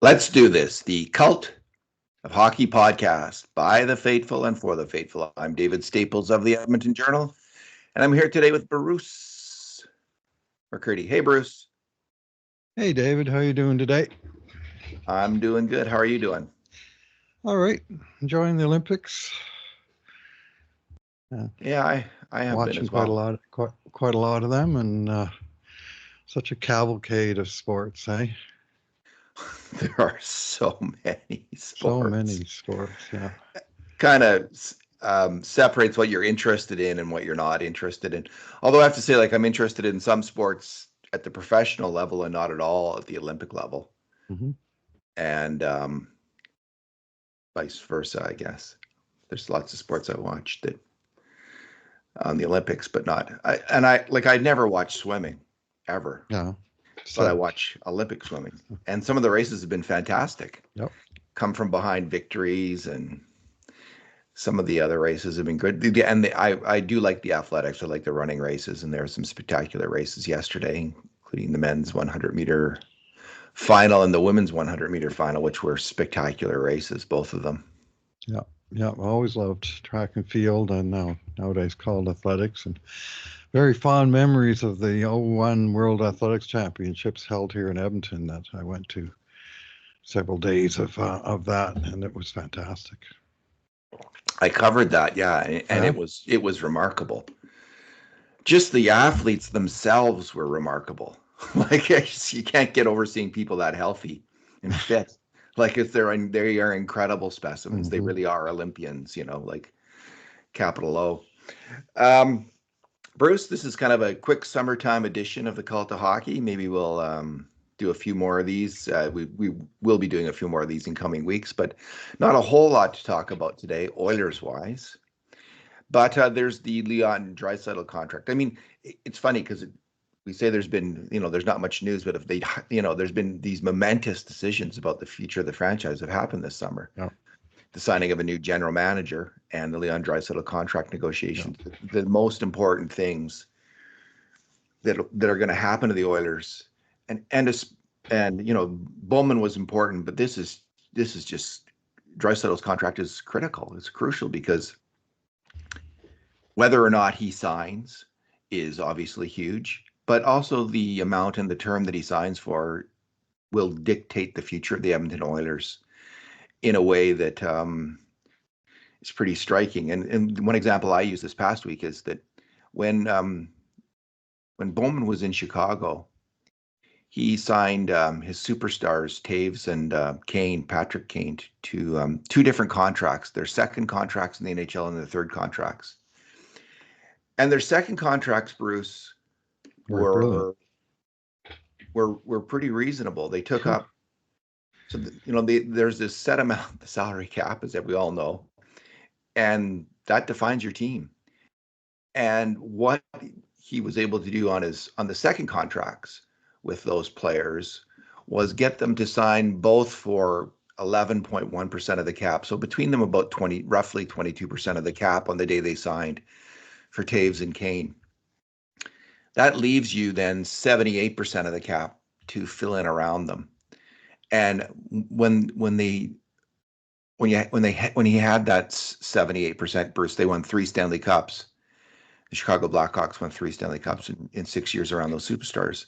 Let's do this. The Cult of Hockey podcast by the faithful and for the faithful. I'm David Staples of the Edmonton Journal, and I'm here today with Bruce McCurdy. Hey, Bruce. Hey David, how you doing today? I'm doing good. How are you doing? All right, enjoying the Olympics. Uh, Yeah, I have been Watching as well. quite a lot of them, and such a cavalcade of sports, eh? There are so many So sports. many sports, yeah. Kind of separates what you're interested in and what you're not interested in. Although I have to say, like, I'm interested in some sports at the professional level and not at all at the Olympic level. Hmm. And vice versa, I guess. There's lots of sports I watched that on the Olympics, but not. I never watched swimming ever, Yeah. but I So, watch Olympic swimming, and some of the races have been fantastic. yep. Come from behind victories, and some of the other races have been good. I do like the athletics. I like the running races, and there were some spectacular races yesterday, including the men's 100-meter final and the women's 100-meter final, which were spectacular races, both of them. Yeah. Yeah. I always loved track and field, and nowadays called athletics, and very fond memories of the '01 World Athletics Championships held here in Edmonton that I went to several days of that, and it was fantastic. I covered that, yeah, and Yeah. it was remarkable. Just the athletes themselves were remarkable. Like, you can't get over seeing people that healthy and fit. Like, they are incredible specimens. They Hmm. really are Olympians, like capital O. Um, Bruce, this is kind of a quick summertime edition of the Cult of Hockey. Maybe we'll do a few more of these. We will be doing a few more of these in coming weeks, but not a whole lot to talk about today, Oilers wise. But there's the Leon Draisaitl contract. I mean, it's funny because we say there's not much news, but if there's been these momentous decisions about the future of the franchise that happened this summer. Yeah. The signing of a new general manager and the Leon Draisaitl contract Yeah. negotiations. The most important things that are going to happen to the Oilers, and Bowman was important, but this is just Draisaitl's contract is critical. It's crucial because whether or not he signs is obviously huge, but also the amount and the term that he signs for will dictate the future of the Edmonton Oilers in a way that is pretty striking. And one example I used this past week is that when um, when Bowman was in Chicago, he signed his superstars Taves and Patrick Kane, to two different contracts. Their second contracts in the NHL and their third contracts. And their second contracts, Bruce, We're brilliant. were were pretty reasonable. They took Sure. up there's this set amount, the salary cap, as we all know, and that defines your team. And what he was able to do on the second contracts with those players was get them to sign both for 11.1% of the cap. So between them, about roughly 22% of the cap on the day they signed for Taves and Kane. That leaves you then 78% of the cap to fill in around them. And when he had that 78%, Bruce, they won 3 Stanley Cups. The Chicago Blackhawks won 3 Stanley Cups in 6 years around those superstars.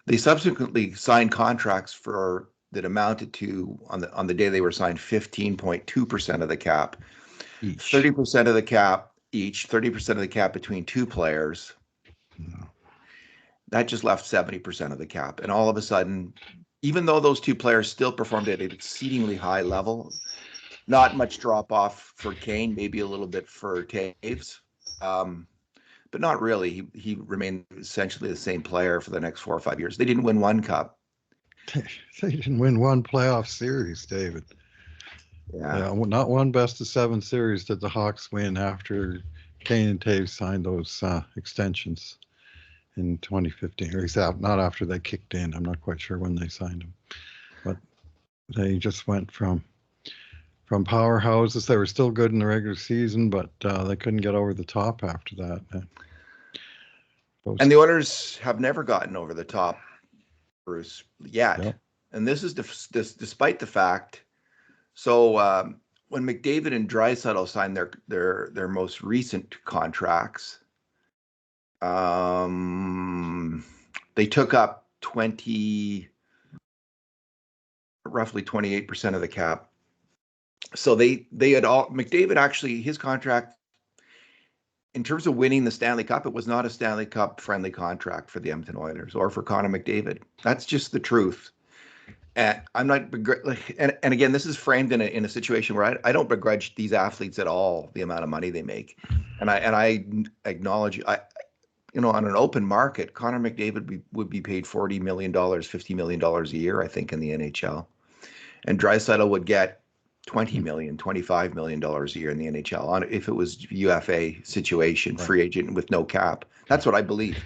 They subsequently signed contracts for that amounted to, on the day they were signed, 15.2% of the cap, Each. 30% of the cap each, 30% of the cap between two players. No. That just left 70% of the cap. And all of a sudden, even though those two players still performed at an exceedingly high level, not much drop off for Kane, maybe a little bit for Taves. Um, but not really. He remained essentially the same player for the next 4 or 5 years. They didn't win one cup. They didn't win one playoff series, David. Yeah. Yeah, not one best of seven series did the Hawks win after Kane and Taves signed those extensions in 2015. Or except not after they kicked in. I'm not quite sure when they signed them, but they just went from powerhouses. They were still good in the regular season, but they couldn't get over the top after that. And Those, the Oilers have never gotten over the top, Bruce, yet. yep, and this is despite the fact. So when McDavid and Draisaitl signed their most recent contracts, they took up roughly 28% of the cap. So they had all McDavid actually his contract in terms of winning the Stanley Cup, it was not a Stanley Cup friendly contract for the Edmonton Oilers or for Connor McDavid. That's just the truth. And I'm not and again, this is framed in a situation where I don't begrudge these athletes at all the amount of money they make, and I acknowledge on an open market, Connor McDavid would be paid $40 million, $50 million a year, I think, in the NHL, and Draisaitl would get $20 million, $25 million a year in the NHL if it was UFA situation, free agent with no cap. That's what I believe,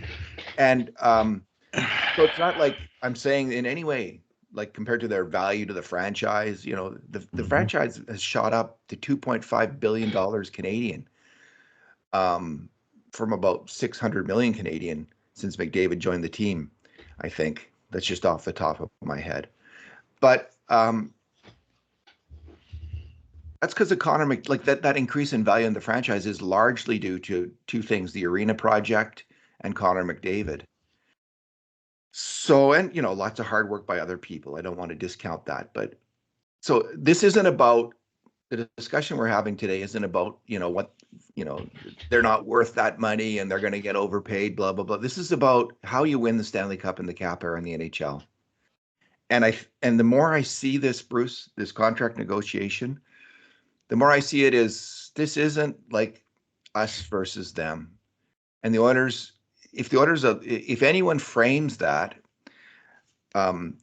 and so it's not like I'm saying in any way, like compared to their value to the franchise, the franchise has shot up to $2.5 billion Canadian, from about 600 million Canadian since McDavid joined the team. I think that's just off the top of my head, but that's because of Connor that increase in value in the franchise is largely due to two things: the arena project and Connor McDavid. So, and lots of hard work by other people. I don't want to discount that, but so this isn't about the discussion we're having today. Isn't about what they're not worth that money and they're going to get overpaid. Blah blah blah. This is about how you win the Stanley Cup in the cap era in the NHL. And the more I see this, Bruce, this contract negotiation, the more I see this isn't like us versus them. And the Oilers, if anyone frames that in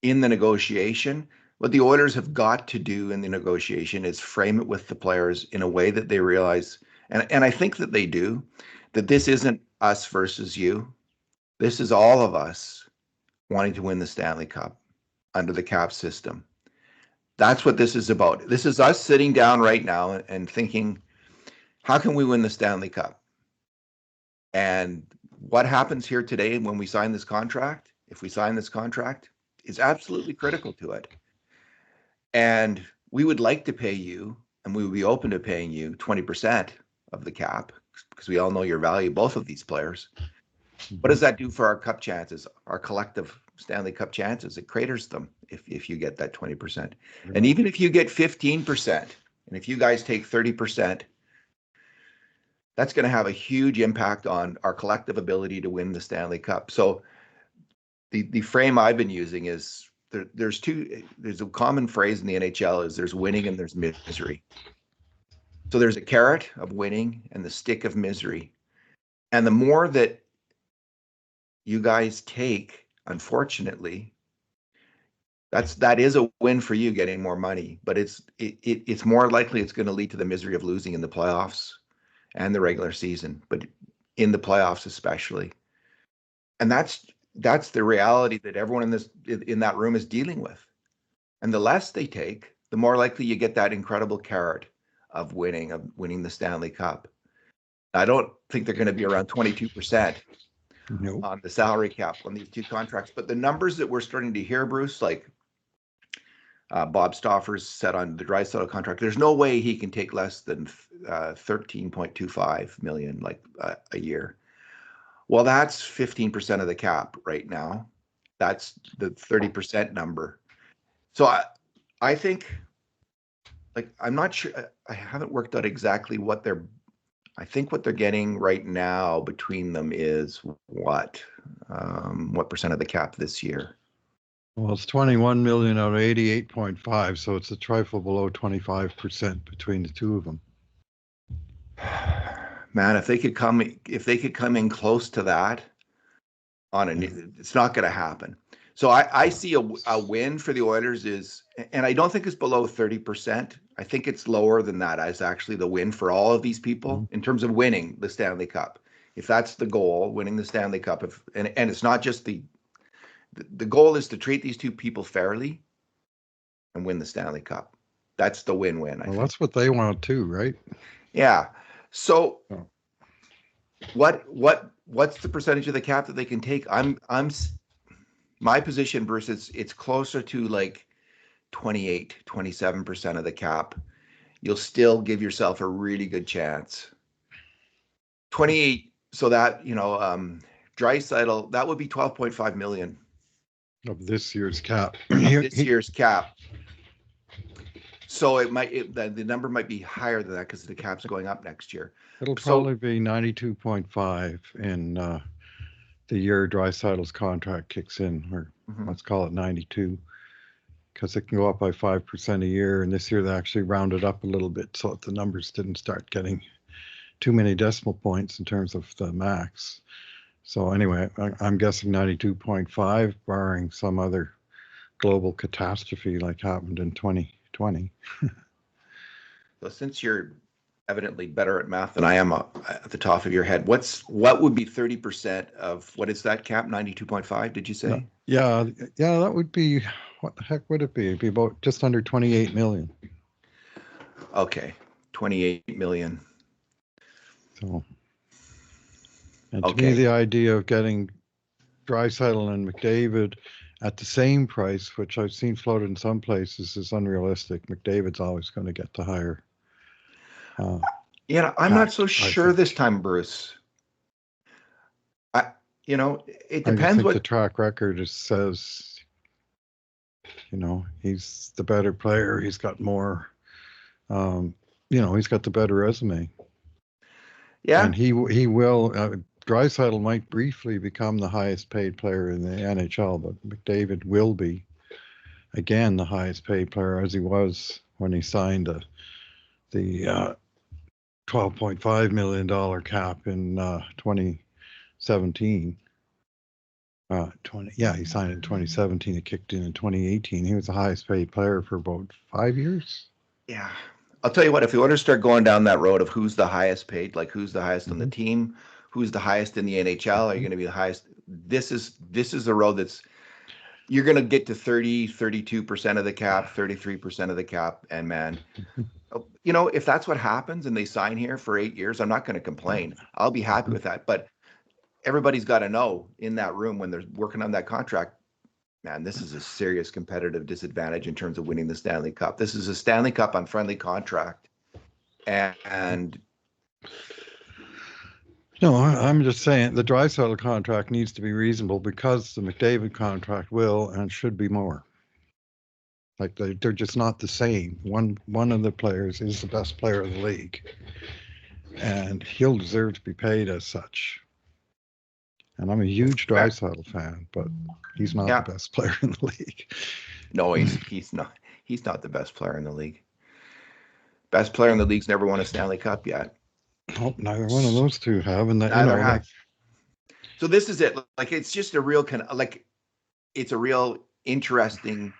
the negotiation, what the Oilers have got to do in the negotiation is frame it with the players in a way that they realize, and I think that they do, that this isn't us versus you. This is all of us wanting to win the Stanley Cup under the cap system. That's what this is about. This is us sitting down right now and thinking, how can we win the Stanley Cup? And what happens here today when we sign this contract, if we sign this contract, is absolutely critical to it. And we would like to pay you, and we would be open to paying you 20% of the cap, because we all know your value, both of these players. What does that do for our cup chances, our collective Stanley Cup chances? It craters them if you get that 20%. And even if you get 15%, and if you guys take 30%, that's going to have a huge impact on our collective ability to win the Stanley Cup. So the frame I've been using is there's a common phrase in the NHL is there's winning and there's misery. So there's a carrot of winning and the stick of misery. And the more that you guys take, unfortunately, that is a win for you getting more money, but it's more likely it's going to lead to the misery of losing in the playoffs and the regular season, but in the playoffs especially. And that's the reality that everyone in that room is dealing with. And the less they take, the more likely you get that incredible carrot of winning the Stanley Cup. I don't think they're going to be around 22%. Nope. On the salary cap on these two contracts. But the numbers that we're starting to hear, Bruce, like Bob Stauffer's said on the Draisaitl contract, there's no way he can take less than $13.25 million a year. Well, that's 15% of the cap right now. That's the 30% number. So I think, I'm not sure, I haven't worked out exactly I think what they're getting right now between them is what percent of the cap this year? Well, it's 21 million out of 88.5, so it's a trifle below 25% between the two of them. Man, if they could come in close to that, it's not going to happen. So I see a win for the Oilers and I don't think it's below 30%. I think it's lower than that as actually the win for all of these people in terms of winning the Stanley Cup. If that's the goal, winning the Stanley Cup, and it's not just the goal is to treat these two people fairly and win the Stanley Cup. That's the win-win. I think that's what they want too, right? Yeah. So what's the percentage of the cap that they can take? My position, Bruce, it's closer to like 27% of the cap. You'll still give yourself a really good chance. 28, so that, Draisaitl, that would be 12.5 million of this year's cap. this year's cap. So the number might be higher than that because the cap's going up next year. It'll So probably be 92.5 in the year Draisaitl's contract kicks in, or let's call it 92, because it can go up by 5% a year. And this year they actually rounded up a little bit so that the numbers didn't start getting too many decimal points in terms of the max. So anyway, I'm guessing 92.5, barring some other global catastrophe like happened in 2020. So since you're evidently better at math than I am at the top of your head, what would be 30% of, what is that cap, 92.5, did you say? Yeah, that would be, what the heck would it be? It'd be about just under 28 million. Okay, 28 million. So, and to me, the idea of getting Draisaitl and McDavid at the same price, which I've seen floated in some places, is unrealistic. McDavid's always going to get the higher. I'm not so sure this time, Bruce. It depends. I think the track record says, he's the better player. He's got more, he's got the better resume. Yeah. And he will, Draisaitl might briefly become the highest paid player in the NHL, but McDavid will be, again, the highest paid player, as he was when he signed the $12.5 million cap in 2017. He signed in 2017. It kicked in 2018. He was the highest paid player for about 5 years. Yeah. I'll tell you what, if you want to start going down that road of who's the highest paid, like who's the highest on the team, who's the highest in the NHL, are you going to be the highest? This is a road that's, you're going to get to 32% of the cap, 33% of the cap. And man, if that's what happens and they sign here for 8 years, I'm not going to complain. I'll be happy with that. But everybody's got to know in that room when they're working on that contract, man, this is a serious competitive disadvantage in terms of winning the Stanley Cup. This is a Stanley Cup on friendly contract. And no, I'm just saying the Draisaitl contract needs to be reasonable because the McDavid contract will and should be more. Like they're just not the same. One of the players is the best player of the league, and he'll deserve to be paid as such. And I'm a huge Draisaitl fan, but he's not the best player in the league. No, he's not. He's not the best player in the league. Best player in the league's never won a Stanley Cup yet. Oh, neither one of those two have, and neither have. So this is it. Like it's just a real it's a real interesting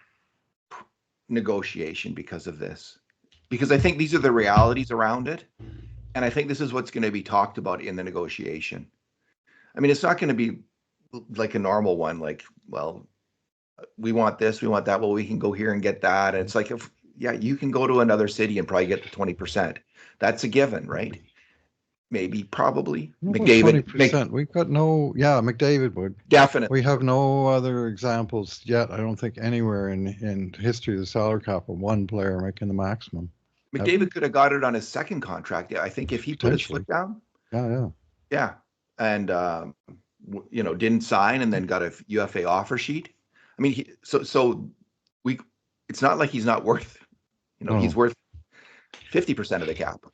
negotiation because of this. Because I think these are the realities around it, and I think this is what's going to be talked about in the negotiation. I mean, it's not going to be like a normal one, like, well, we want this, we want that. Well, we can go here and get that. And it's like, you can go to another city and probably get the 20%. That's a given, right? Maybe, probably. McDavid. 20%. We've got McDavid would. Definitely. We have no other examples yet. I don't think anywhere in history of the salary cap of one player making the maximum. McDavid could have got it on his second contract. I think if he put his foot down. Yeah. And, didn't sign and then got a UFA offer sheet. I mean, it's not like he's not worth, he's worth 50% of the cap.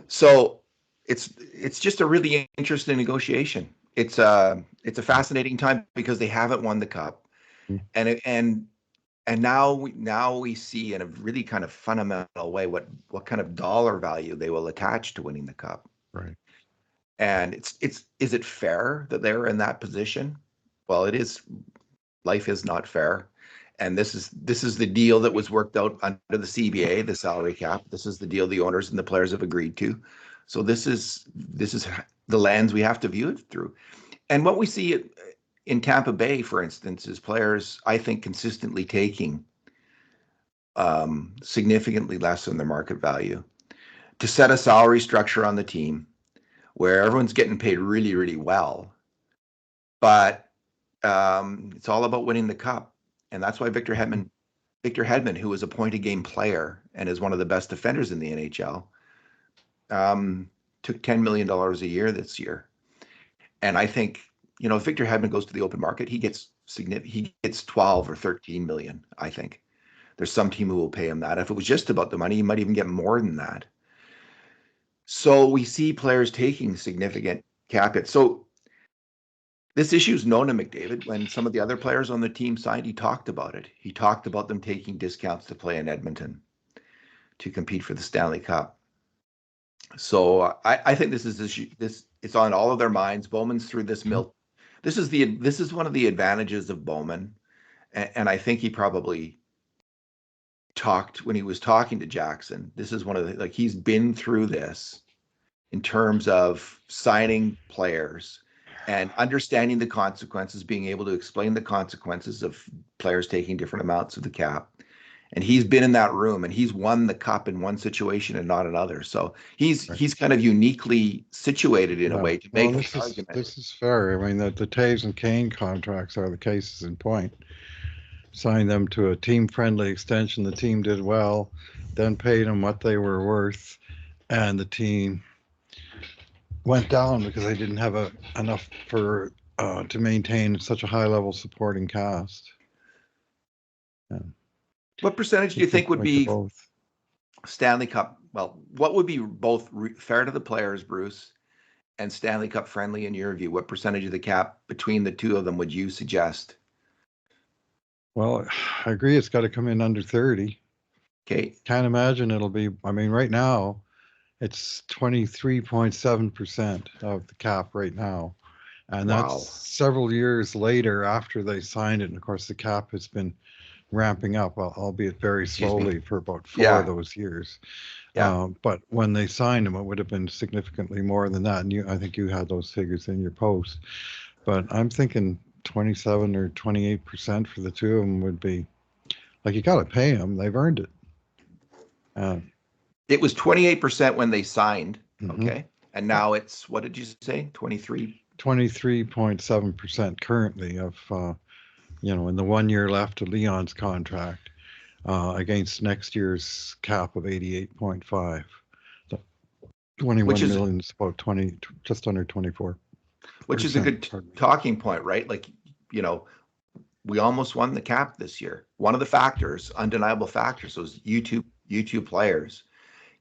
So it's just a really interesting negotiation. It's a fascinating time because they haven't won the cup. And now we see in a really kind of fundamental way what kind of dollar value they will attach to winning the cup. Right. And is it fair that they're in that position? Well, it is. Life is not fair. And this is the deal that was worked out under the CBA, the salary cap. This is the deal the owners and the players have agreed to. So this is the lens we have to view it through. And what we see in Tampa Bay, for instance, is players, I think, consistently taking significantly less than their market value to set a salary structure on the team where everyone's getting paid really, really well, but It's all about winning the cup, and that's why Victor Hedman, who was a point a game player and is one of the best defenders in the NHL, took $10 million a year this year. And I think, if Victor Hedman goes to the open market, he gets 12 or 13 million, I think. There's some team who will pay him that. If it was just about the money, he might even get more than that. So we see players taking significant cap hits. So this issue is known to McDavid. When some of the other players on the team signed, he talked about it. He talked about them taking discounts to play in Edmonton to compete for the Stanley Cup. So I think this is it's on all of their minds. Bowman's through this mill. This is one of the advantages of Bowman, and I think he probably talked when he was talking to Jackson. This is one of the, he's been through this in terms of signing players and understanding the consequences, being able to explain the consequences of players taking different amounts of the cap. And he's been in that room, and he's won the cup in one situation and not another. So he's kind of uniquely situated in a way to make the argument. This is fair. I mean, the Taves and Kane contracts are the cases in point. Signed them to a team-friendly extension. The team did well, then paid them what they were worth, and the team went down because they didn't have enough for to maintain such a high-level supporting cast. Yeah. What percentage do you think would be Stanley Cup? Well, what would be both fair to the players, Bruce, and Stanley Cup friendly in your view? What percentage of the cap between the two of them would you suggest? Well, I agree. It's got to come in under 30. Okay. Can't imagine it'll be. I mean, right now, it's 23.7% of the cap right now, and that's several years later after they signed it. And of course, the cap has been ramping up, albeit very slowly, for about 4 of those years. Yeah. But when they signed him, it would have been significantly more than that. And I think you had those figures in your post. But I'm thinking 27 or 28% for the two of them would be, you got to pay them. They've earned it. It was 28% when they signed, okay? And now it's, what did you say, 23? 23.7% currently of in the 1 year left of Leon's contract, against next year's cap of 88.5. So 21 million is about 20, just under 24. Which is a good talking point, right? We almost won the cap this year. One of the factors, undeniable factors, was U2 players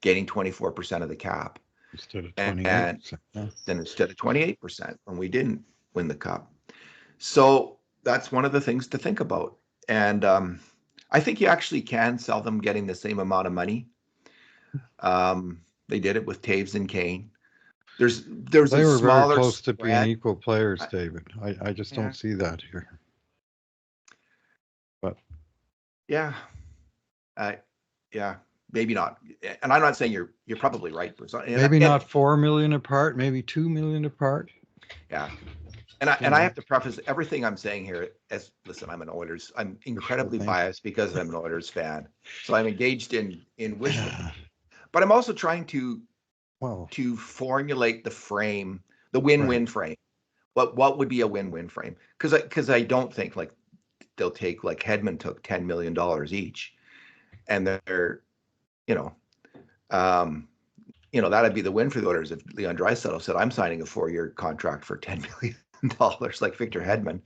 getting 24% of the cap. Instead of 28%. Then instead of 28% when we didn't win the cup. So that's one of the things to think about. And I think you actually can sell them getting the same amount of money. They did it with Taves and Kane. They were very close to being equal players, David. I just don't see that here. But yeah, maybe not. And I'm not saying you're probably right, Bruce. Maybe not 4 million apart, maybe 2 million apart. Yeah. And I have to preface everything I'm saying here as, listen, I'm incredibly biased because I'm an Oilers fan. So I'm engaged in wisdom. But I'm also trying to formulate the frame, the win-win frame. What would be a win-win frame? Because I don't think they'll take, Hedman took $10 million each. And they're, that'd be the win for the Oilers if Leon Draisaitl said, I'm signing a 4-year contract for $10 million like Victor Hedman.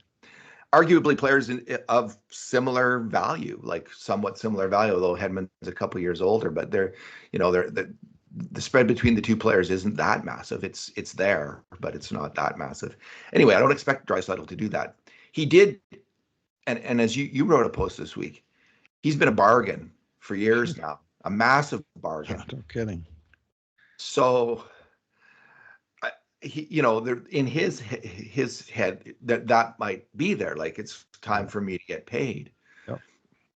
Arguably players of similar value, somewhat similar value, although Hedman's a couple years older, but they're the spread between the two players isn't that massive. It's there, but it's not that massive. Anyway, I don't expect Draisaitl to do that. He did, and as you wrote a post this week, he's been a bargain for years now, a massive bargain. No kidding. So, he, in his head, that might be there. It's time for me to get paid. Yep.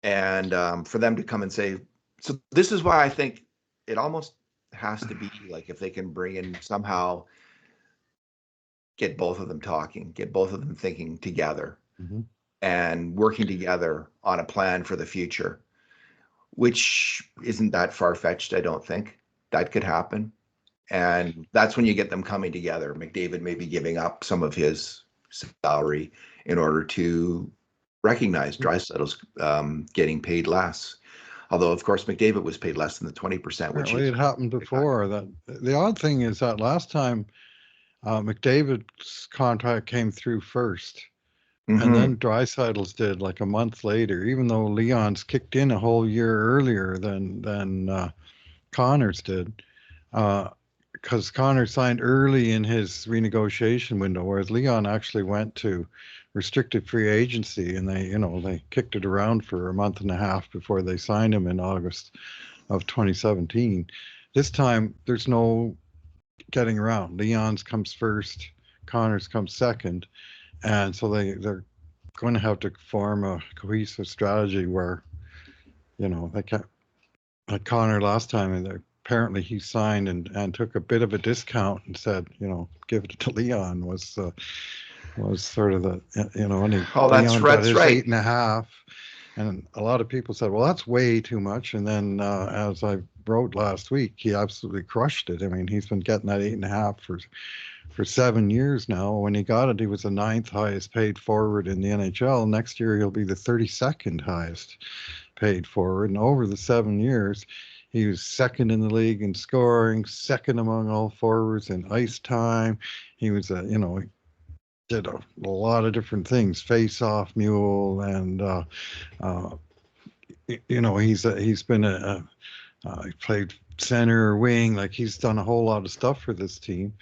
And for them to come and say, so this is why I think it almost has to be if they can bring in somehow, get both of them talking, get both of them thinking together, and working together on a plan for the future, which isn't that far-fetched. I don't think that could happen. And that's when you get them coming together. McDavid maybe giving up some of his salary in order to recognize Draisaitl's getting paid less. Although, of course, McDavid was paid less than the 20%, which Apparently, is it happened before. That the odd thing is that last time McDavid's contract came through first, and then Draisaitl's did like a month later. Even though Leon's kicked in a whole year earlier than Connor's did, because Connor signed early in his renegotiation window, whereas Leon actually went to restricted free agency, and they kicked it around for a month and a half before they signed him in August of 2017. This time, there's no getting around. Leon's comes first, Connor's comes second, and so they're going to have to form a cohesive strategy where, they can't, like Connor last time, and apparently he signed and took a bit of a discount and said, give it to Leon was sort of the, and Leon got his right. 8.5. And a lot of people said, well, that's way too much. And then as I wrote last week, he absolutely crushed it. I mean, he's been getting that 8.5 for 7 years now. When he got it, he was the 9th highest paid forward in the NHL. Next year, he'll be the 32nd highest paid forward. And over the 7 years, he was second in the league in scoring, second among all forwards in ice time. He was did a lot of different things, face-off mule, and he's been he played center or wing, like he's done a whole lot of stuff for this team,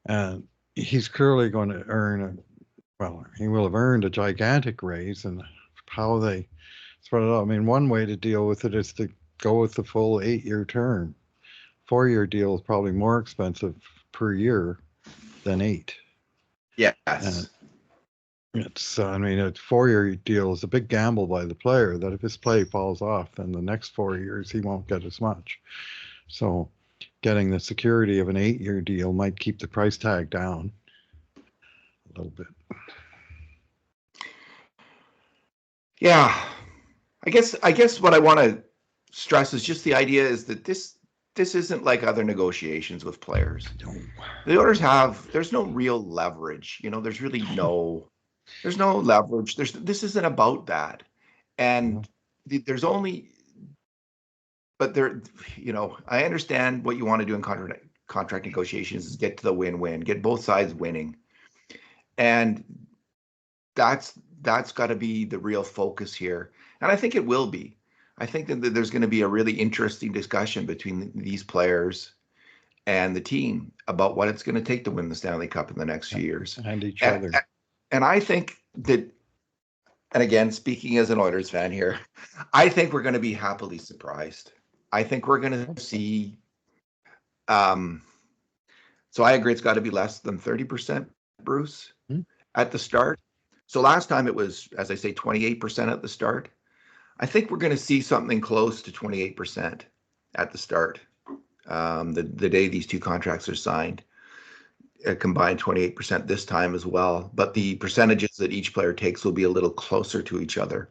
and he's clearly going to he will have earned a gigantic raise. And how they spread it out, I mean, one way to deal with it is to go with the full 8-year term. 4-year deal is probably more expensive per year than 8. Yes. And it's, a 4-year deal is a big gamble by the player that if his play falls off, then the next 4 years he won't get as much. So getting the security of an 8-year deal might keep the price tag down a little bit. Yeah. I guess what I want to stress is just the idea is that this isn't like other negotiations with players. No. The Oilers there's no real leverage. There's really there's no leverage. This isn't about that. And there's only, but there, I understand what you want to do in contract negotiations is get to the win-win, get both sides winning. And that's got to be the real focus here. And I think it will be. I think that there's going to be a really interesting discussion between these players and the team about what it's going to take to win the Stanley Cup in the next few years. And each other. And I think that, and again, speaking as an Oilers fan here, I think we're going to be happily surprised. I think we're going to see, so I agree it's got to be less than 30%, Bruce, at the start. So last time it was, as I say, 28% at the start. I think we're going to see something close to 28% at the start. The day these two contracts are signed, a combined 28% this time as well. But the percentages that each player takes will be a little closer to each other.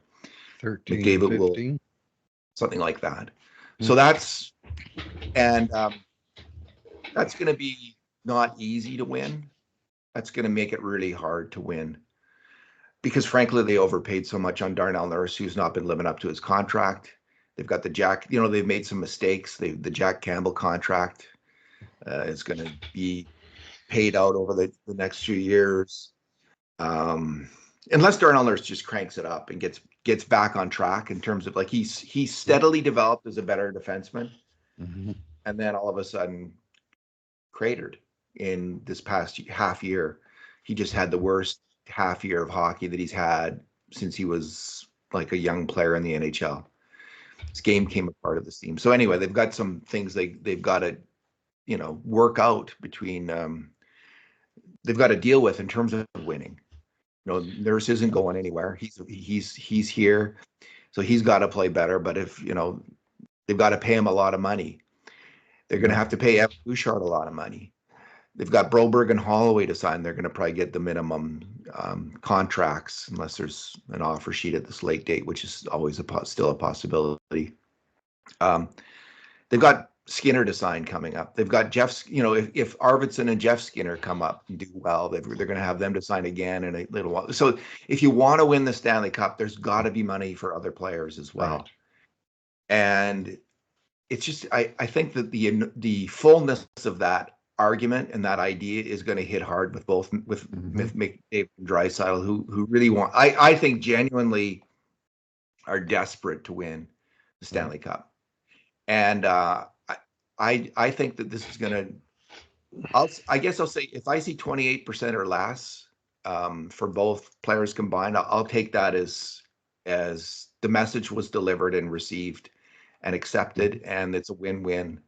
13, McDavid 15? will, something like that. So that's going to be not easy to win. That's going to make it really hard to win. Because frankly, they overpaid so much on Darnell Nurse, who's not been living up to his contract. They've got the Jack, they've made some mistakes. The Jack Campbell contract is going to be paid out over the next few years. Unless Darnell Nurse just cranks it up and gets back on track in terms of, like, he's steadily developed as a better defenseman. Mm-hmm. And then all of a sudden cratered in this past half year. He just had the worst half year of hockey that he's had since he was like a young player in the NHL. His game came apart of this team. So anyway, they've got some things they've got to, work out between, they've got to deal with in terms of winning. Nurse isn't going anywhere. He's here. So he's got to play better. But if, they've got to pay him a lot of money. They're going to have to pay Evan Bouchard a lot of money. They've got Broberg and Holloway to sign. They're going to probably get the minimum contracts unless there's an offer sheet at this late date, which is always still a possibility. They've got Skinner to sign coming up. They've got Jeff, if Arvidsson and Jeff Skinner come up and do well, they're going to have them to sign again in a little while. So if you want to win the Stanley Cup, there's got to be money for other players as well. Right. And it's just, I think that the fullness of that argument and that idea is going to hit hard with both with McDavid and Draisaitl, who really want, I think genuinely are desperate to win the Stanley Cup. And I think that this is going to, I guess I'll say if I see 28% or less for both players combined, I'll take that as the message was delivered and received and accepted, and it's a win-win.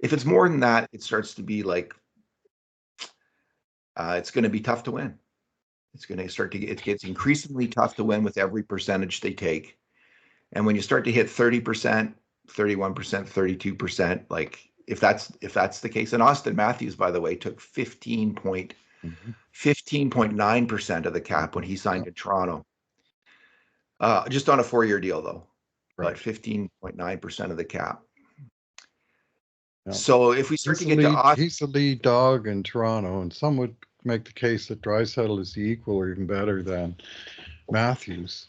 If it's more than that, it starts to be like it's going to be tough to win. It's going to it gets increasingly tough to win with every percentage they take. And when you start to hit 30%, 31%, 32%, like if that's the case, and Austin Matthews, by the way, took 15.9% of the cap when he signed in Toronto. Just on a 4-year deal, though, but 15.9% of the cap. Yeah. So if we start to get to Austin, he's the lead dog in Toronto, and some would make the case that Draisaitl is the equal or even better than Matthews.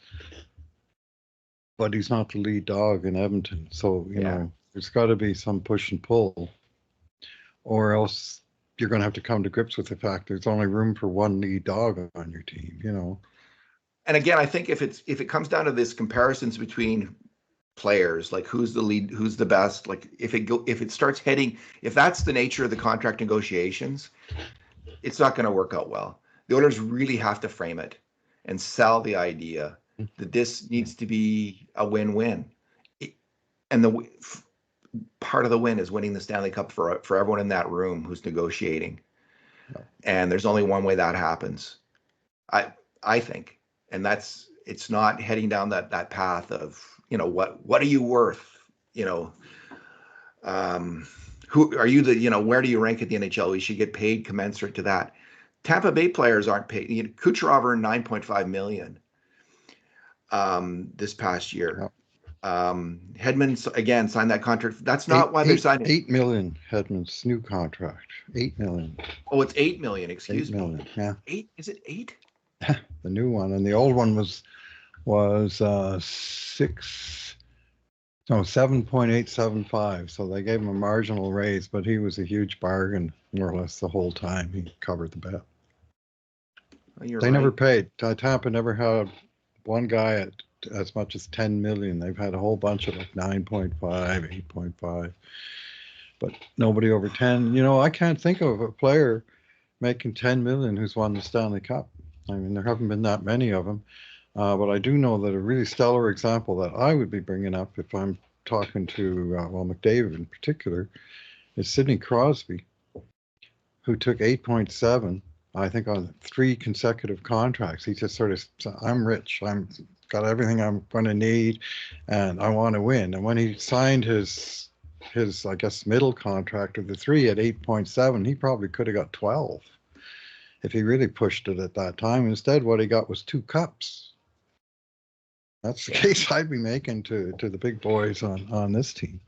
But he's not the lead dog in Edmonton. So, you know, there's got to be some push and pull, or else you're going to have to come to grips with the fact there's only room for one lead dog on your team, you know. And again, I think if it comes down to this comparisons between players, like who's the lead, who's the best, like if it starts heading, if that's the nature of the contract negotiations, it's not going to work out well. The Oilers really have to frame it and sell the idea that this needs to be a win-win. And the part of the win is winning the Stanley Cup for everyone in that room who's negotiating. And there's only one way that happens, I think. And it's not heading down that path of, you know, what are you worth? You know, who are you where do you rank at the NHL? We should get paid commensurate to that. Tampa Bay players aren't paid. Kucherov earned $9.5 million this past year. Hedman again signed that contract. That's not why they're signing. $8 million. Hedman's new contract. $8 million. Oh, it's $8 million. Excuse me. $8 million. Yeah. 8? Is it 8? The new one, and the old one was 7.875. So they gave him a marginal raise, but he was a huge bargain more or less the whole time. He covered the bet. They never paid. Tampa never had one guy at as much as 10 million. They've had a whole bunch of like 9.5, 8.5, but nobody over 10. You know, I can't think of a player making 10 million who's won the Stanley Cup. I mean, there haven't been that many of them. But I do know that a really stellar example that I would be bringing up if I'm talking to, McDavid in particular, is Sidney Crosby, who took 8.7, I think, on 3 consecutive contracts. He just sort of said, I'm rich. I'm got everything I'm going to need, and I want to win. And when he signed his I guess, middle contract of the 3 at 8.7, he probably could have got 12 if he really pushed it at that time. Instead, what he got was 2 cups. That's the case I'd be making to the big boys on this team.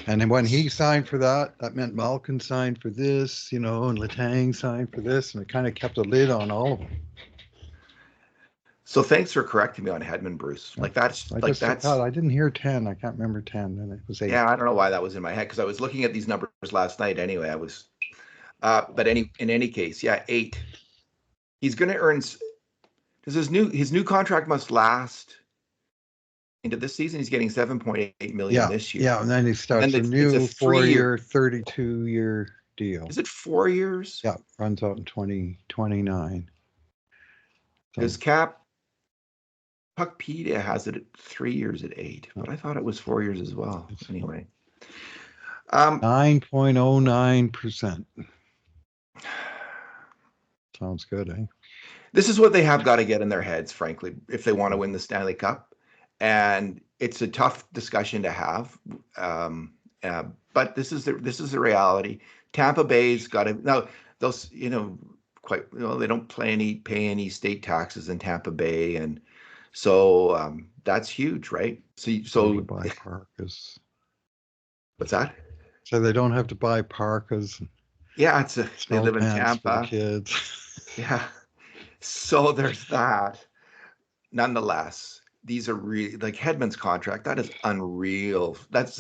And then when he signed for that meant Malkin signed for this, you know, and Letang signed for this, and it kind of kept a lid on all of them. So thanks for correcting me on Hedman, Bruce. I didn't hear 10. I can't remember 10. Then it was 8. Yeah, I don't know why that was in my head because I was looking at these numbers last night. Anyway, I was. But in any case, 8. He's going to earn. Because his new contract must last into this season. He's getting $7.8 million this year. Yeah, and then he starts a new 4-year, 32-year deal. Is it 4 years? Yeah, runs out in 2029. His cap. Puckpedia has it at 3 years at 8, but I thought it was 4 years as well. Anyway, 9.09%. Sounds good, eh? This is what they have got to get in their heads, frankly, if they want to win the Stanley Cup. And it's a tough discussion to have, but this is the reality. Tampa Bay's got to now. Those they don't pay any state taxes in Tampa Bay, and so that's huge, right? So By Park is What's that? So they don't have to buy parkas and Yeah, they snow live in pants for the Tampa. kids. Yeah. So there's that. Nonetheless, these are really like Hedman's contract. That is unreal. That's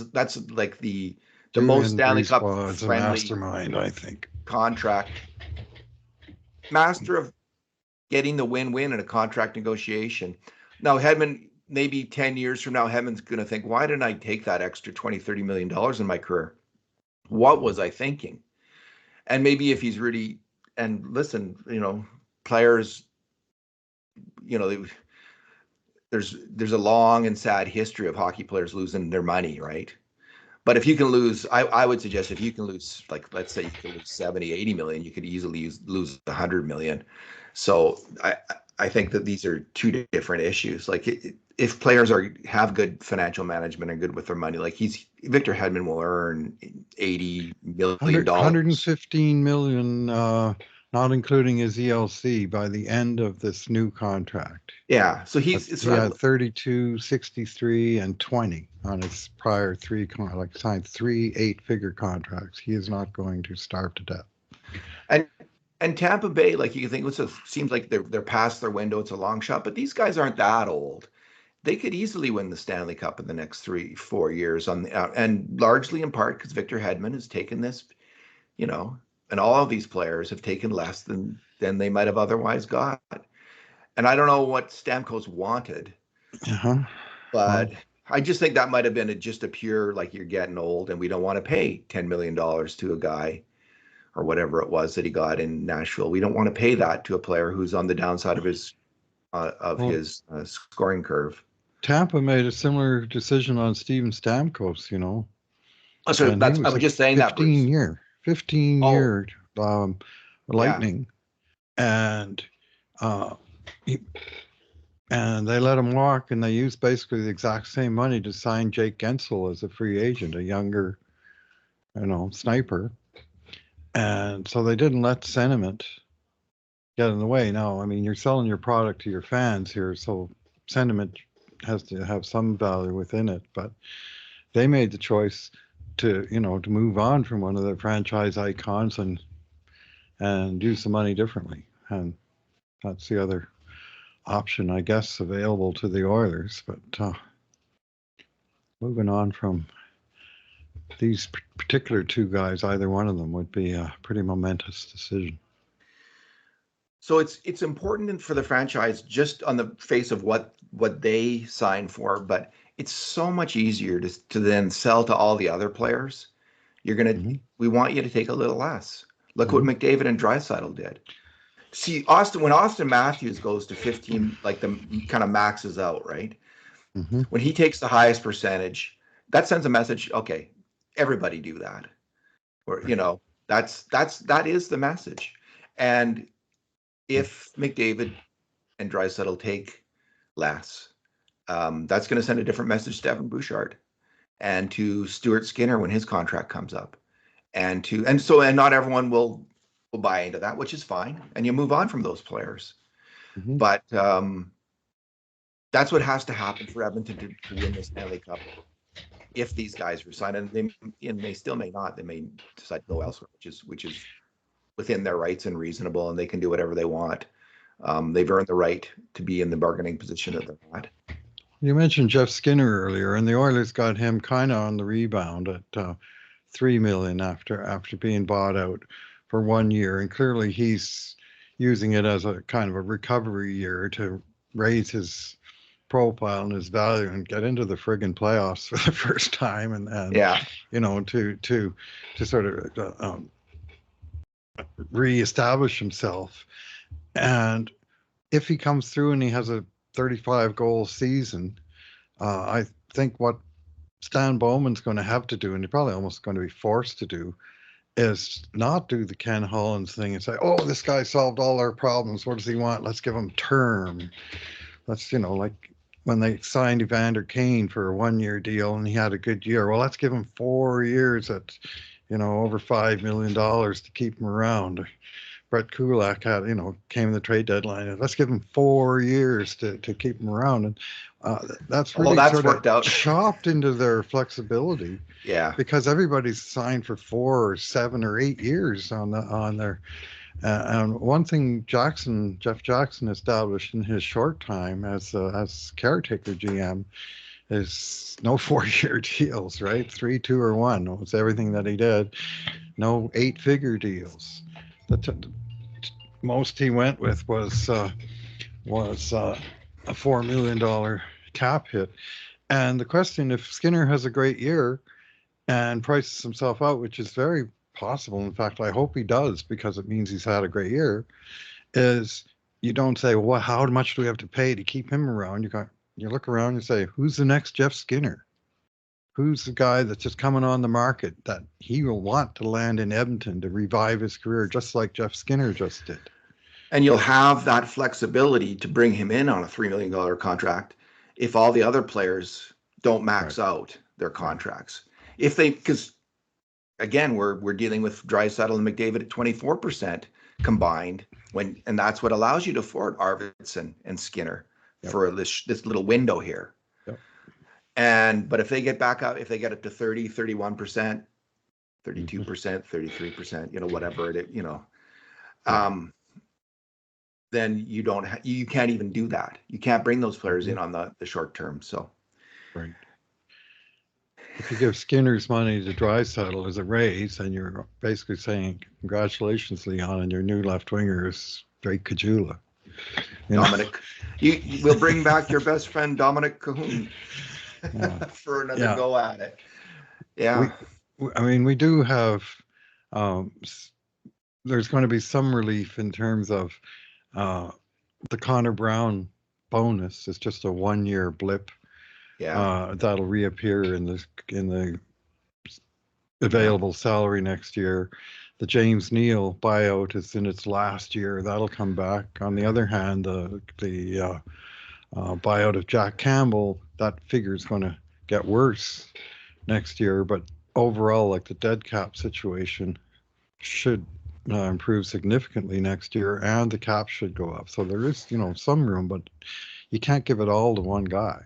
like the most Julian Stanley Cup Brisebois, a friendly mastermind, I think. contract. Master of getting the win-win in a contract negotiation. Now, Hedman, maybe 10 years from now, Hedman's going to think, why didn't I take that extra 20, $30 million in my career? What was I thinking? And maybe if he's really, and listen, players, you know, there's a long and sad history of hockey players losing their money, right? But if you can lose, I would suggest if you can lose, like, let's say you can lose 70, 80 million, you could easily lose 100 million. So I think that these are two different issues. Like if players have good financial management and good with their money, like Victor Hedman will earn $80 million. 115 million, not including his ELC, by the end of this new contract. Yeah. So But he had 32, 63, and 20 on his prior signed 3 8-figure contracts. He is not going to starve to death. And Tampa Bay, like you can think, seems like they're past their window. It's a long shot, but these guys aren't that old. They could easily win the Stanley Cup in the next 3-4 years and largely in part because Victor Hedman has taken this, and all of these players have taken less than they might have otherwise got. And I don't know what Stamkos wanted, Uh-huh. but Well, I just think that might have been just a pure, like, you're getting old and we don't want to pay $10 million to a guy or whatever it was that he got in Nashville. We don't want to pay that to a player who's on the downside of his well, scoring curve. Tampa made a similar decision on Steven Stamkos, So and he I was was a just saying that, 15 Bruce. year, 15 Oh, year yeah. lightning, and uh, he, and they let him walk, and they used basically the exact same money to sign Jake Gensel as a free agent, a younger, sniper. And so they didn't let sentiment get in the way. Now, I mean, you're selling your product to your fans here, so sentiment has to have some value within it. But they made the choice to move on from one of their franchise icons and use the money differently. And that's the other option, I guess, available to the Oilers. But moving on from these particular two guys, either one of them would be a pretty momentous decision. So it's important for the franchise just on the face of what they sign for, but it's so much easier to then sell to all the other players. Mm-hmm. We want you to take a little less. Look what Mm-hmm. McDavid and Draisaitl did. See, when Austin Matthews goes to 15, like the kind of maxes out, right? Mm-hmm. When he takes the highest percentage, that sends a message. Okay, everybody do that, or Right. that is the message. And if McDavid and Draisaitl take less, that's going to send a different message to Evan Bouchard and to Stuart Skinner when his contract comes up, and not everyone will buy into that, which is fine, and you move on from those players. Mm-hmm. But that's what has to happen for Edmonton to win the Stanley Cup. If these guys resign, and they still may not, they may decide to go elsewhere, which is within their rights and reasonable, and they can do whatever they want. They've earned the right to be in the bargaining position that they're at. You mentioned Jeff Skinner earlier, and the Oilers got him kind of on the rebound at $3 million after being bought out for 1 year, and clearly he's using it as a kind of a recovery year to raise his profile and his value and get into the friggin' playoffs for the first time, and Yeah, to sort of reestablish himself. And if he comes through and he has a 35 goal season, I think what Stan Bowman's going to have to do, and he's probably almost going to be forced to do, is not do the Ken Hollins thing and say, "Oh, this guy solved all our problems. What does he want? Let's give him term. Let's, like when they signed Evander Kane for a 1 year deal and he had a good year. Well, let's give him 4 years at, over $5 million to keep him around." Brett Kulak had, came in the trade deadline, and let's give him 4 years to keep him around. And that's Although really that's sort of worked out. chopped into their flexibility Yeah. because everybody's signed for 4 or 7 or 8 years on their. And one thing Jeff Jackson established in his short time as caretaker GM is no 4-year deals, right? 3, 2, or 1 was everything that he did. No 8-figure deals. The most he went with was a $4 million cap hit. And the question, if Skinner has a great year and prices himself out, which is very possible, in fact, I hope he does because it means he's had a great year, is you don't say, well, how much do we have to pay to keep him around? You look around and say, who's the next Jeff Skinner? Who's the guy that's just coming on the market that he will want to land in Edmonton to revive his career, just like Jeff Skinner just did? And you'll have that flexibility to bring him in on a $3 million contract if all the other players don't max out their contracts. If they, because again, we're dealing with Draisaitl and McDavid at 24% combined, and that's what allows you to afford Arvidsson and Skinner for this little window here. But if they get back up, if they get up to 30, 31%, 32%, 33%, whatever it is, then you can't even do that. You can't bring those players in on the short term. So, right. If you give Skinner's money to Draisaitl as a raise, then you're basically saying, congratulations, Leon, and your new left winger is Drake Caggiula. Dominic, we'll bring back your best friend, Dominic Cahoon, for another go at it. Yeah. We do have, there's going to be some relief in terms of the Connor Brown bonus. It's just a 1-year blip. That'll reappear in the available salary next year. The James Neal buyout is in its last year. That'll come back. On the other hand, the buyout of Jack Campbell, that figure is going to get worse next year. But overall, like the dead cap situation should improve significantly next year, and the cap should go up. So there is, some room, but you can't give it all to one guy.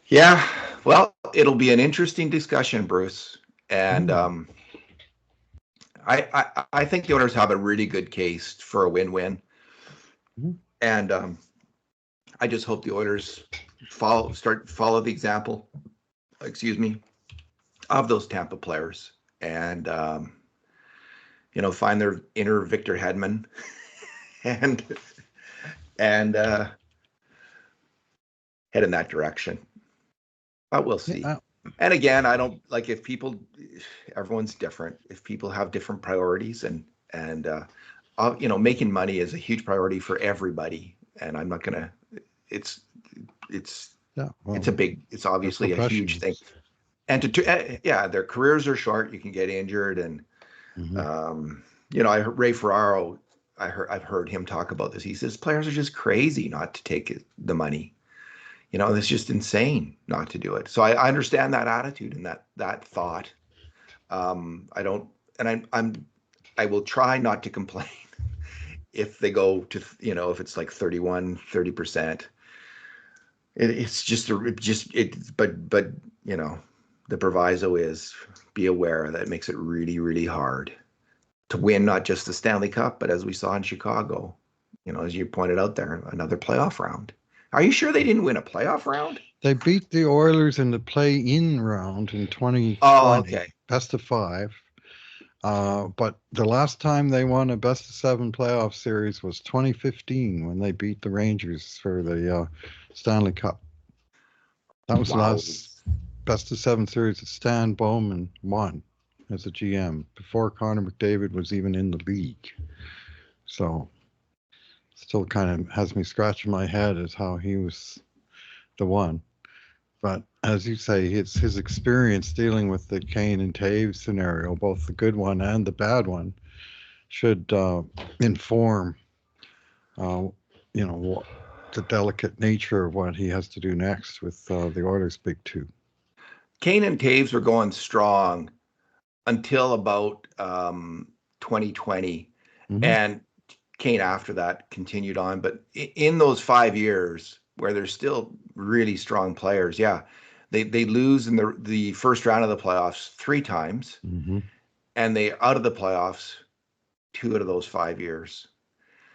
Yeah, well, it'll be an interesting discussion, Bruce, and I think the Oilers have a really good case for a win-win, and I just hope the Oilers follow the example, of those Tampa players, and find their inner Victor Hedman, and head in that direction. But we'll see. Yeah. And again, I don't like if everyone's different. If people have different priorities, and making money is a huge priority for everybody. And I'm not gonna. It's obviously a huge thing. And their careers are short. You can get injured, and Ray Ferraro. I've heard him talk about this. He says players are just crazy not to take the money. It's just insane not to do it. So I understand that attitude and that thought. I don't, and I will try not to complain if they go to, if it's like 30%. But the proviso is be aware that it makes it really, really hard to win, not just the Stanley Cup, but as we saw in Chicago, as you pointed out there, another playoff round. Are you sure they didn't win a playoff round? They beat the Oilers in the play-in round in 2020, best of 5. But the last time they won a best of 7 playoff series was 2015 when they beat the Rangers for the Stanley Cup. That was the last best of 7 series that Stan Bowman won as a GM before Connor McDavid was even in the league. So still kind of has me scratching my head as how he was the one. But as you say, it's his experience dealing with the Kane and Taves scenario, both the good one and the bad one, should inform, the delicate nature of what he has to do next with the Oilers' big 2. Kane and Taves were going strong until about 2020, Mm-hmm. and Kane after that continued on. But in those 5 years where there's still really strong players, yeah, they lose in the first round of the playoffs 3 times, Mm-hmm. and they out of the playoffs 2 out of those 5 years.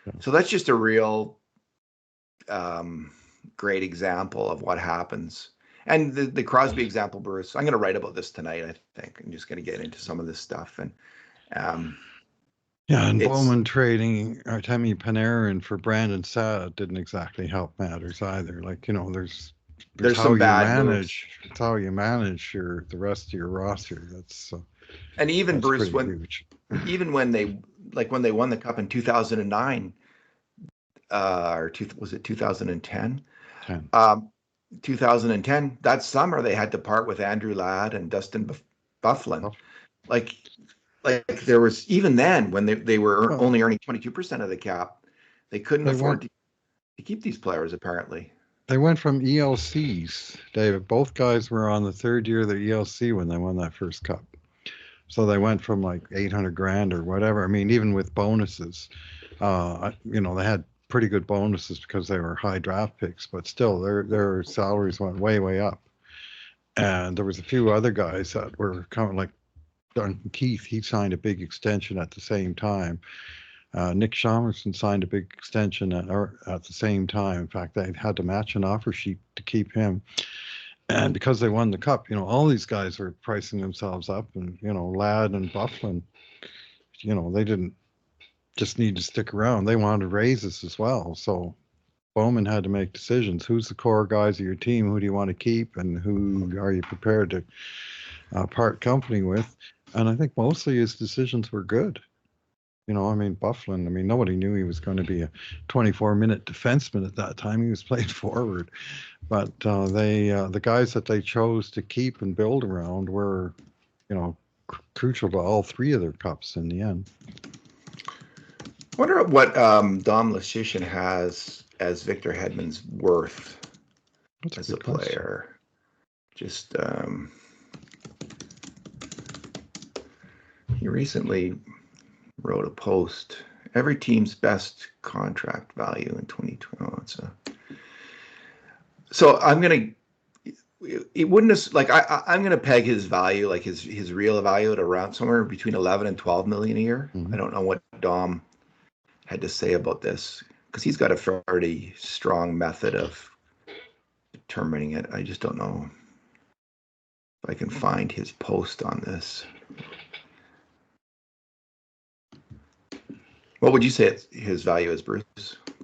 Yeah. So that's just a real great example of what happens. And the Crosby example, Bruce, I'm going to write about this tonight. I think I'm just going to get into some of this stuff, and um, Yeah, and it's Bowman trading Artemi Panarin for Brandon Saad didn't exactly help matters either. Like, there's there's how some you bad moves. manage, it's how you manage the rest of your roster. And even That's Bruce, pretty when huge. even when they won the cup in 2009, was it 2010? 10. Um, 2010, that summer they had to part with Andrew Ladd and Dustin Bufflin. Oh, Like like there was, even then, when they were well, only earning 22% of the cap, they couldn't they afford went to keep these players apparently. they went from ELCs, David. Both guys were on the third year of their ELC when they won that first cup. So they went from like 800 grand or whatever. I mean, even with bonuses, they had pretty good bonuses because they were high draft picks, but still their salaries went way, way up. And there was a few other guys that were kind of like Duncan Keith. He signed a big extension at the same time. Nick Shamerson signed a big extension at the same time. In fact, they had to match an offer sheet to keep him. And because they won the cup, all these guys were pricing themselves up, and Ladd and Bufflin, they didn't just need to stick around. They wanted raises as well. So Bowman had to make decisions. Who's the core guys of your team? Who do you want to keep, and who are you prepared to part company with? And I think mostly his decisions were good. I mean, Bufflin, nobody knew he was going to be a 24-minute defenseman at that time. He was playing forward. But the guys that they chose to keep and build around were, crucial to all three of their cups in the end. I wonder what Dom Lucian has as Victor Hedman's worth That's a as a good question. player. Just he recently wrote a post. Every team's best contract value in 2020. So I'm gonna. It wouldn't have, like I'm gonna peg his value, like his real value, at around somewhere between 11 and 12 million a year. Mm-hmm. I don't know what Dom had to say about this, because he's got a fairly strong method of determining it. I just don't know if I can find his post on this. What would you say his value is, Bruce?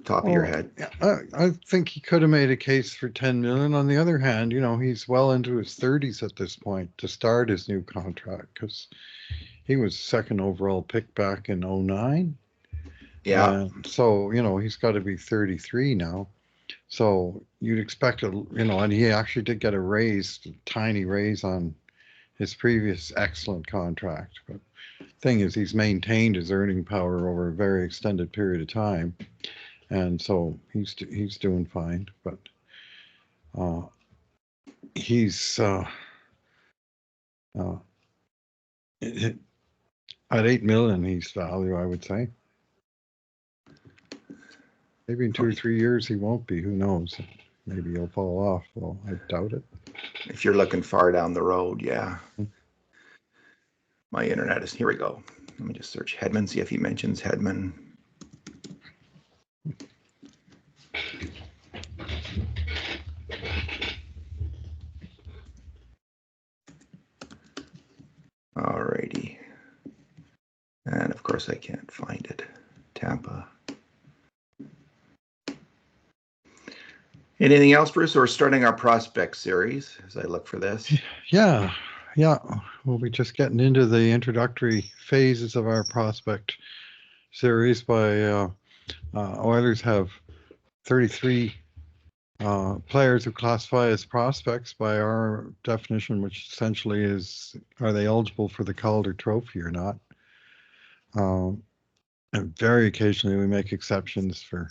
Top of your Well, head. I think he could have made a case for 10 million. On the other hand, he's well into his 30s at this point to start his new contract, because he was second overall pick back in 09. Yeah. And so, he's got to be 33 now. So you'd expect and he actually did get a tiny raise on his previous excellent contract. But thing is, he's maintained his earning power over a very extended period of time, and so he's doing fine. But uh, he's uh, at 8 million, he's value, I would say. Maybe in 2 or 3 years he won't be. Who knows? Maybe he'll fall off. Well, I doubt it. If you're looking far down the road, yeah. My internet is, here we go. Let me just search Hedman, see if he mentions Hedman. Alrighty. And of course I can't find it. Tampa. Anything else, Bruce? We're starting our prospect series as I look for this. Yeah. We'll be just getting into the introductory phases of our prospect series. Oilers have 33 players who classify as prospects by our definition, which essentially is, are they eligible for the Calder Trophy or not? And very occasionally we make exceptions for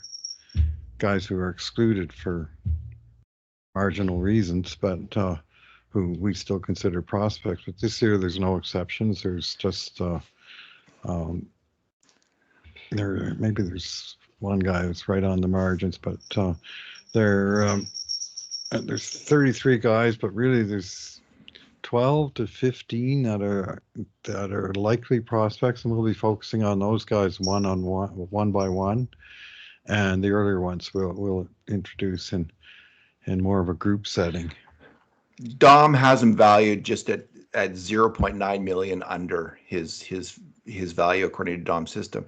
guys who are excluded for marginal reasons, but who we still consider prospects. But this year there's no exceptions. There's just maybe there's one guy that's right on the margins, but there's 33 guys, but really there's 12 to 15 that are likely prospects, and we'll be focusing on those guys one by one, and the earlier ones we'll introduce in more of a group setting. Dom has him valued just at 0.9 million under his value according to Dom's system.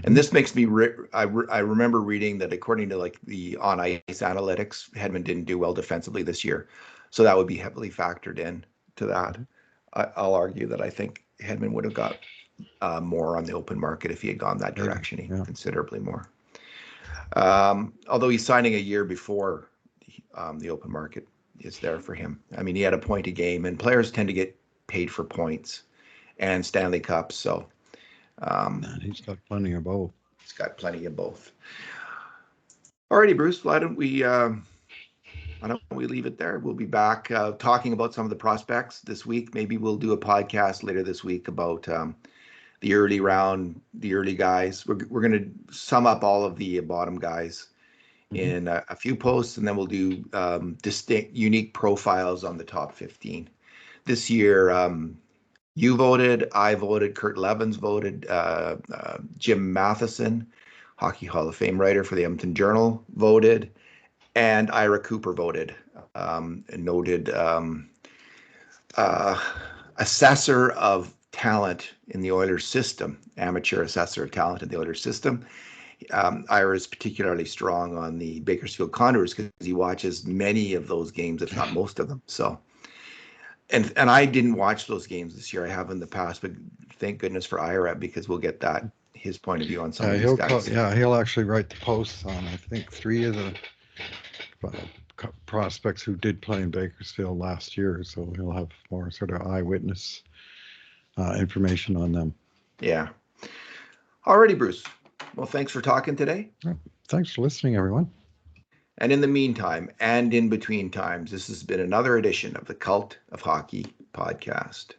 And this makes me I remember reading that according to like the on ice analytics, Hedman didn't do well defensively this year, so that would be heavily factored in to that. I'll argue that I think Hedman would have got more on the open market if he had gone that direction, considerably more. Although he's signing a year before the open market is there for him. I mean, he had a point a game, and players tend to get paid for points and Stanley Cups. So he's got plenty of both. He's got plenty of both. Alrighty, Bruce. Why don't we leave it there? We'll be back talking about some of the prospects this week. Maybe we'll do a podcast later this week about the early round, the early guys. We're going to sum up all of the bottom guys in a few posts, and then we'll do distinct, unique profiles on the top 15. This year, you voted, I voted, Kurt Levens voted, Jim Matheson, Hockey Hall of Fame writer for the Edmonton Journal, voted, and Ira Cooper voted, a noted assessor of talent in the Oilers system, amateur assessor of talent in the Oilers system. Ira is particularly strong on the Bakersfield Condors because he watches many of those games, if not most of them. So, and I didn't watch those games this year. I have in the past, but thank goodness for Ira because we'll get his point of view on some of these guys. He'll actually write the posts on, I think, 3 of the prospects who did play in Bakersfield last year. So he'll have more sort of eyewitness information on them. Yeah. Alrighty, Bruce. Well, thanks for talking today. Thanks for listening, everyone. And in the meantime, and in between times, this has been another edition of the Cult of Hockey podcast.